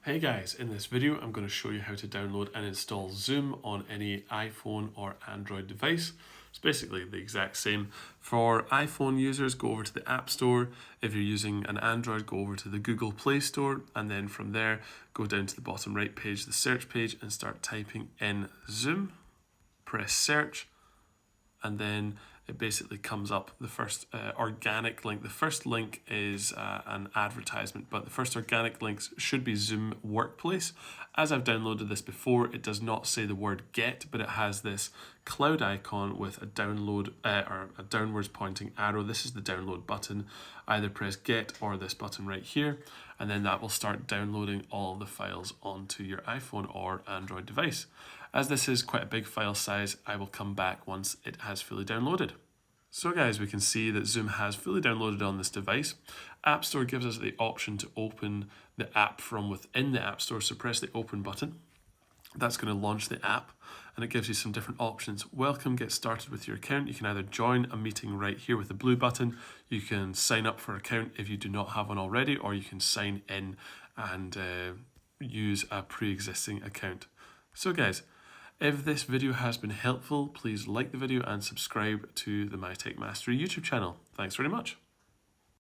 Hey guys, in this video I'm going to show you how to download and install Zoom on any iPhone or Android device. It's basically the exact same. For iPhone users, go over to the App Store. If you're using an Android, go over to the Google Play Store, and then from there go down to the bottom right page, the search page, and start typing in Zoom. Press search, and then it basically comes up the first organic link. The first link is an advertisement, but the first organic links should be Zoom Workplace. As I've downloaded this before, it does not say the word get, but it has this cloud icon with a download or a downwards pointing arrow. This is the download button. Either press get or this button right here, and then that will start downloading all the files onto your iPhone or Android device. As this is quite a big file size, I will come back once it has fully downloaded. So guys, we can see that Zoom has fully downloaded on this device. App Store gives us the option to open the app from within the App Store, so press the open button. That's going to launch the app, and it gives you some different options. Welcome, get started with your account. You can either join a meeting right here with the blue button, you can sign up for an account if you do not have one already, or you can sign in and use a pre-existing account. So guys, if this video has been helpful, please like the video and subscribe to the My Tech Mastery YouTube channel. Thanks very much.